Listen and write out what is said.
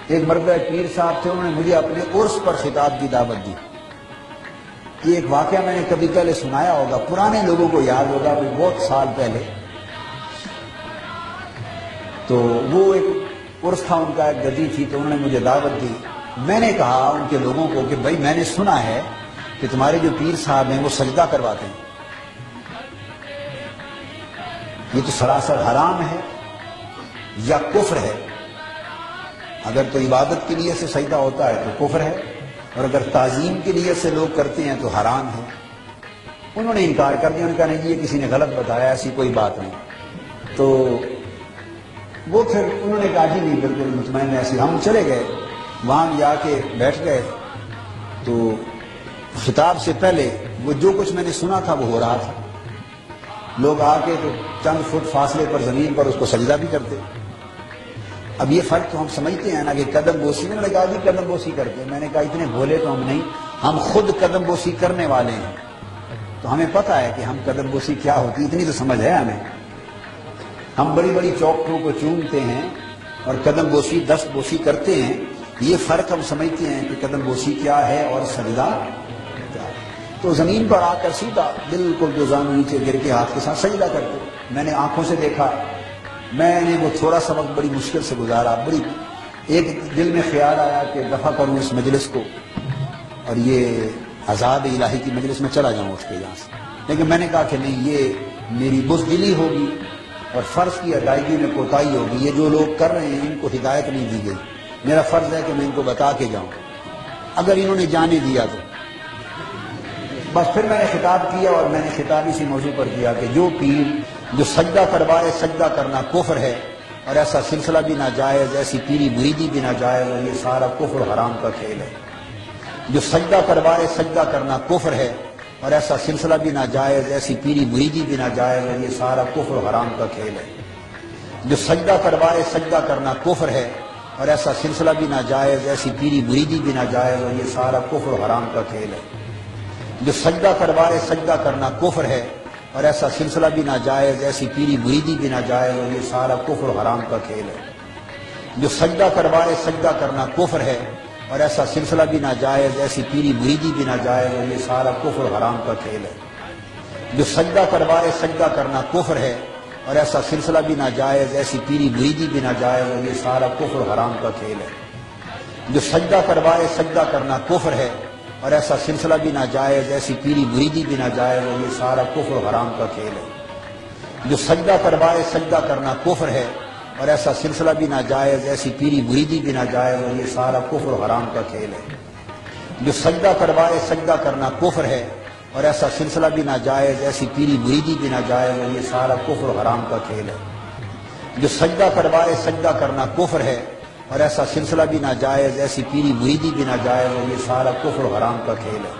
ایک مرتبہ پیر صاحب تھے، انہوں نے مجھے اپنے عرس پر خطاب کی دعوت دی۔ یہ ایک واقعہ میں نے کبھی پہلے سنایا ہوگا، پرانے لوگوں کو یاد ہوگا، بہت سال پہلے۔ تو وہ ایک عرس تھا ان کا، ایک گدی تھی، تو انہوں نے مجھے دعوت دی۔ میں نے کہا ان کے لوگوں کو کہ بھائی میں نے سنا ہے کہ تمہارے جو پیر صاحب ہیں وہ سجدہ کرواتے ہیں، یہ تو سراسر حرام ہے یا کفر ہے۔ اگر تو عبادت کے لیے سے سجدہ ہوتا ہے تو کفر ہے، اور اگر تعظیم کے لیے سے لوگ کرتے ہیں تو حرام ہے۔ انہوں نے انکار کر دیا، انہوں نے کہا نہیں یہ کسی نے غلط بتایا، ایسی کوئی بات نہیں۔ تو وہ پھر انہوں نے کہا جی نہیں بالکل مطمئن ایسی۔ ہم چلے گئے، وہاں جا کے بیٹھ گئے، تو خطاب سے پہلے وہ جو کچھ میں نے سنا تھا وہ ہو رہا تھا۔ لوگ آ کے تو چند فٹ فاصلے پر زمین پر اس کو سجدہ بھی کرتے۔ اب یہ فرق تو ہم سمجھتے ہیں نا کہ قدم بوسی، میں نے کہا جی قدم بوسی کرتے ہیں۔ میں نے کہا اتنے بھولے تو ہم نہیں، ہم خود قدم بوسی کرنے والے ہیں، تو ہمیں پتہ ہے کہ ہم قدم بوسی کیا ہوتی، اتنی تو سمجھ ہے ہمیں۔ ہم بڑی بڑی چوکٹوں کو چومتے ہیں اور قدم بوسی دست بوسی کرتے ہیں، یہ فرق ہم سمجھتے ہیں کہ قدم بوسی کیا ہے اور سجدہ کیا ہے۔ تو زمین پر آ کر سیدھا بالکل دو زانو نیچے گر کے ہاتھ کے ساتھ سجدہ کرتے۔ میں نے آنکھوں سے دیکھا، میں نے وہ تھوڑا سا وقت بڑی مشکل سے گزارا، بڑی ایک دل میں خیال آیا کہ دفع کروں اس مجلس کو اور یہ عذاب الہی کی مجلس میں چلا جاؤں اٹھ کے یہاں سے، لیکن میں نے کہا کہ نہیں، یہ میری بزدلی ہوگی اور فرض کی ادائیگی میں کوتاہی ہوگی۔ یہ جو لوگ کر رہے ہیں ان کو ہدایت نہیں دی گئی، میرا فرض ہے کہ میں ان کو بتا کے جاؤں، اگر انہوں نے جانے دیا تو۔ بس پھر میں نے خطاب کیا، اور میں نے خطاب اسی موضوع پر کیا کہ جو پیر جو سجدہ کروائے، سجدہ کرنا کفر ہے، اور ایسا سلسلہ بھی ناجائز، ایسی پیری مریدی بھی ناجائز، اور یہ سارا کفر حرام کا کھیل ہے۔ جو سجدہ کروائے، سجدہ کرنا کفر ہے، اور ایسا سلسلہ بھی ناجائز، ایسی پیری مریدی بھی ناجائز، اور یہ سارا کفر حرام کا کھیل ہے۔ جو سجدہ کروائے، سجدہ کرنا کفر ہے، اور ایسا سلسلہ بھی ناجائز، ایسی پیری مریدی بھی ناجائز، اور یہ سارا کفر حرام کا کھیل ہے۔ جو سجدہ کروائے، سجدہ کرنا کفر ہے، اور ایسا سلسلہ بھی ناجائز، ایسی پیری مریدی بھی ناجائز، اور یہ سارا کفر حرام کا کھیل ہے۔ جو سجدہ کروائے، سجدہ کرنا کفر ہے، اور ایسا سلسلہ بھی ناجائز، ایسی پیری مریدی بھی ناجائز، اور یہ سارا کفر حرام کا کھیل ہے۔ جو سجدہ کروائے، سجدہ کرنا کفر ہے، اور ایسا سلسلہ بھی ناجائز، ایسی پیری مریدی بھی ناجائز، اور یہ سارا کفر حرام کا کھیل ہے۔ جو سجدہ کروائے، سجدہ کرنا کفر ہے، اور ایسا سلسلہ بھی ناجائز، ایسی پیری مریدی بھی ناجائز، اور یہ سارا کفر حرام کا کھیل ہے۔ جو سجدہ کروائے، سجدہ کرنا کفر ہے، اور ایسا سلسلہ بھی ناجائز، ایسی پیری مریدی بھی ناجائز، اور یہ سارا کفر حرام کا کھیل ہے۔ جو سجدہ کروائے، سجدہ کرنا کفر ہے، اور ایسا سلسلہ بھی ناجائز، ایسی پیری مریدی بھی ناجائز، اور یہ سارا کفر حرام کا کھیل ہے۔ جو سجدہ کروائے، سجدہ کرنا کفر ہے، اور ایسا سلسلہ بھی ناجائز، ایسی پیری مریدی بھی ناجائز، اور یہ سارا کفر حرام کا کھیل ہے۔